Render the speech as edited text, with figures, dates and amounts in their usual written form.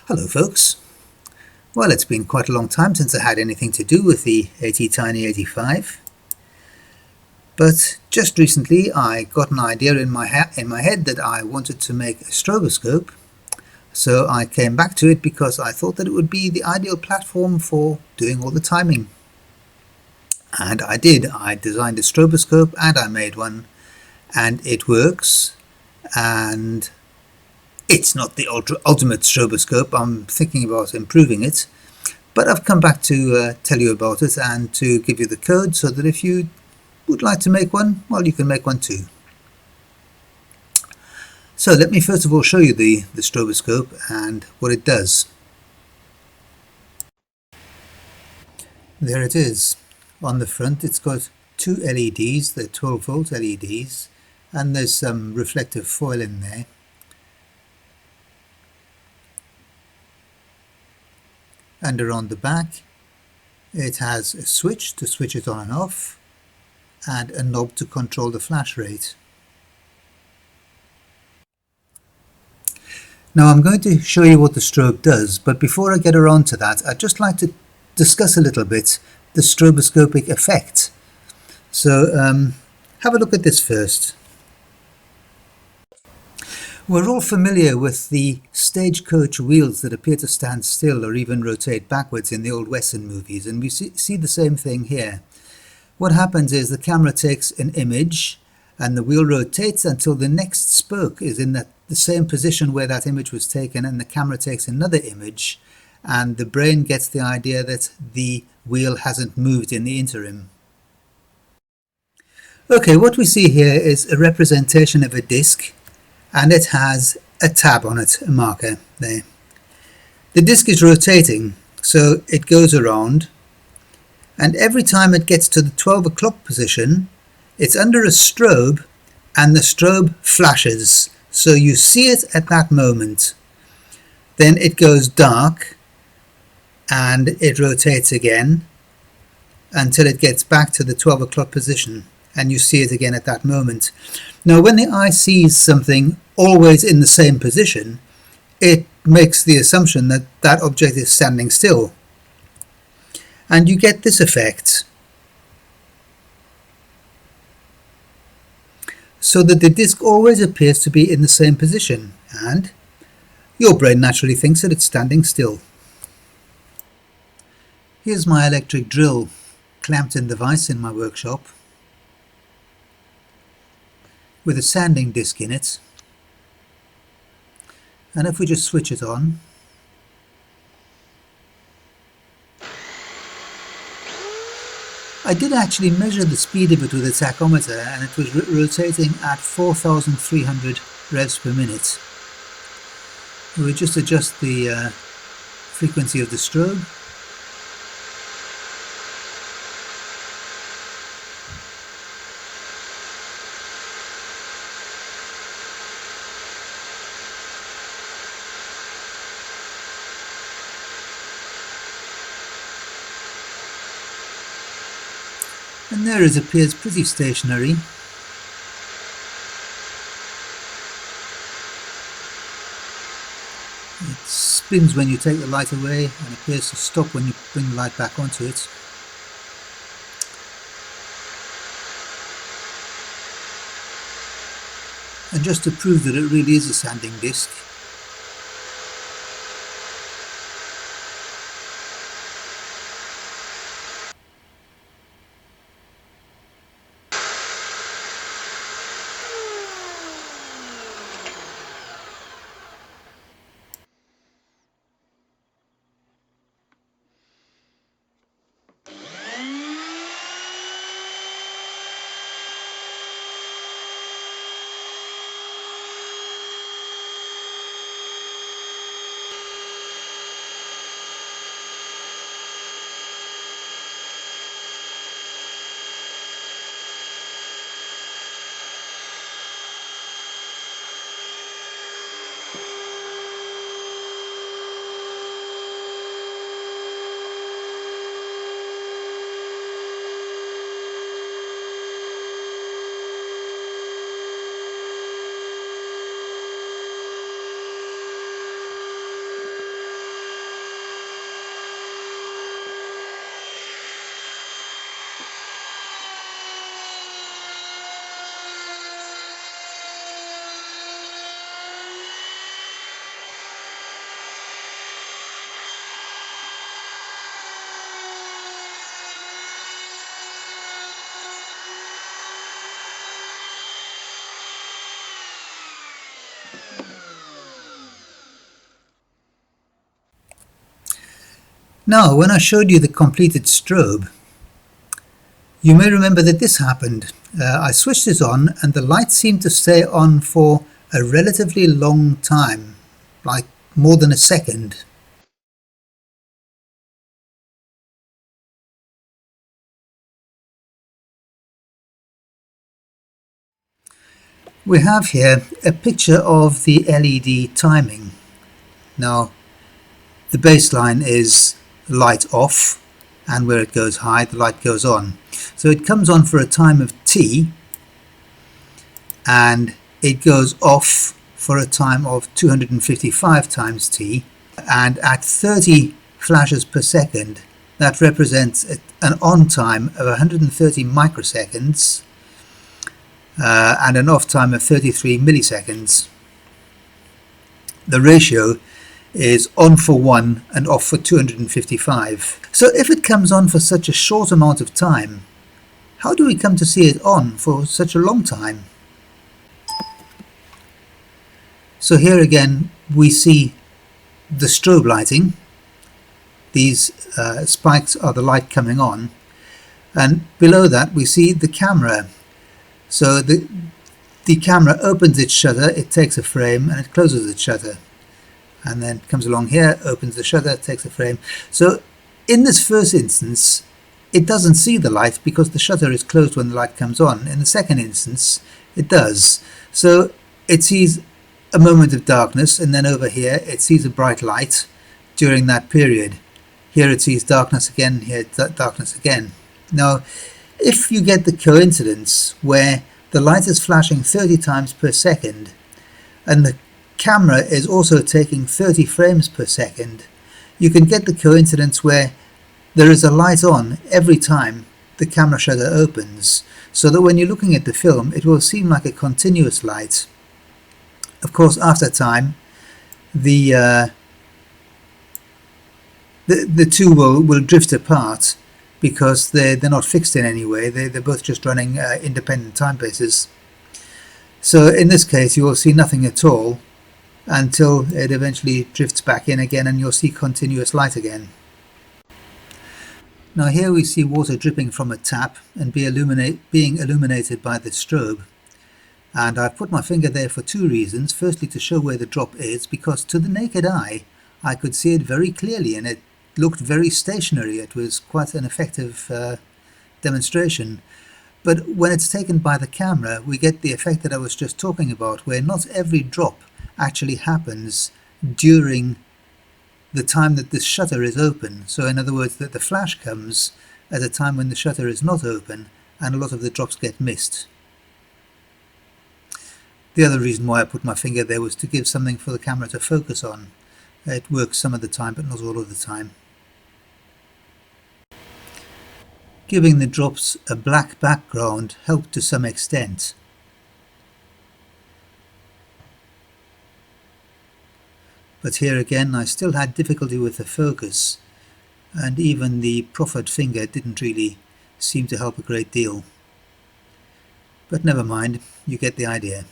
Hello folks. Well, it's been quite a long time since I had anything to do with the AT-Tiny 85, but just recently I got an idea in my head that I wanted to make a stroboscope, so I came back to it because I thought that it would be the ideal platform for doing all the timing. And I did. I designed a stroboscope and I made one, and it works, and it's not the ultimate stroboscope. I'm thinking about improving it. But I've come back to tell you about it and to give you the code so that if you would like to make one, well, you can make one too. So let me first of all show you the stroboscope and what it does. There it is. On the front it's got two LEDs, they're 12 volt LEDs, and there's some reflective foil in there. And around the back it has a switch to switch it on and off, and a knob to control the flash rate. Now I'm going to show you what the strobe does, but before I get around to that, I'd just like to discuss a little bit the stroboscopic effect. So have a look at this first. We're all familiar with the stagecoach wheels that appear to stand still or even rotate backwards in the old Western movies, and we see the same thing here. What happens is the camera takes an image and the wheel rotates until the next spoke is in the same position where that image was taken, and the camera takes another image, and the brain gets the idea that the wheel hasn't moved in the interim. Okay, what we see here is a representation of a disc, and it has a tab on it, a marker there. The disc is rotating, so it goes around, and every time it gets to the 12 o'clock position, it's under a strobe, and the strobe flashes, so you see it at that moment. Then it goes dark and it rotates again until it gets back to the 12 o'clock position, and you see it again at that moment. Now when the eye sees something always in the same position, it makes the assumption that that object is standing still, and you get this effect, so that the disc always appears to be in the same position, and your brain naturally thinks that it's standing still. Here's my electric drill clamped in the vise in my workshop with a sanding disc in it, and if we just switch it on, I did actually measure the speed of it with a tachometer, and it was rotating at 4,300 revs per minute. We just adjust the frequency of the strobe. And there it appears pretty stationary. It spins when you take the light away and appears to stop when you bring the light back onto it. And just to prove that it really is a sanding disc, Now, when I showed you the completed strobe, you may remember that this happened. I switched it on and the light seemed to stay on for a relatively long time, like more than a second. We have here a picture of the LED timing. Now, the baseline is light off, and where it goes high, the light goes on. So it comes on for a time of t, and it goes off for a time of 255 times t, and at 30 flashes per second, that represents an on time of 130 microseconds and an off time of 33 milliseconds. The ratio is on for 1 and off for 255. So if it comes on for such a short amount of time, how do we come to see it on for such a long time? So here again we see the strobe lighting. These spikes are the light coming on, and below that we see the camera. So the camera opens its shutter, it takes a frame, and it closes its shutter, and then comes along here, opens the shutter, takes a frame. So in this first instance it doesn't see the light because the shutter is closed when the light comes on. In the second instance it does. So it sees a moment of darkness, and then over here it sees a bright light during that period. Here it sees darkness again, here darkness again. Now, if you get the coincidence where the light is flashing 30 times per second and the camera is also taking 30 frames per second, you can get the coincidence where there is a light on every time the camera shutter opens, so that when you're looking at the film it will seem like a continuous light. Of course, after time, the two will drift apart because they're not fixed in any way. They're both just running independent timepieces. So in this case you will see nothing at all until it eventually drifts back in again and you'll see continuous light again. Now here we see water dripping from a tap and being illuminated by the strobe. And I've put my finger there for two reasons. Firstly, to show where the drop is, because to the naked eye I could see it very clearly and it looked very stationary. It was quite an effective demonstration. But when it's taken by the camera we get the effect that I was just talking about, where not every drop actually happens during the time that this shutter is open. So in other words, that the flash comes at a time when the shutter is not open and a lot of the drops get missed. The other reason why I put my finger there was to give something for the camera to focus on. It works some of the time, but not all of the time. Giving the drops a black background helped to some extent. But here again I still had difficulty with the focus, and even the proffered finger didn't really seem to help a great deal. But never mind, you get the idea.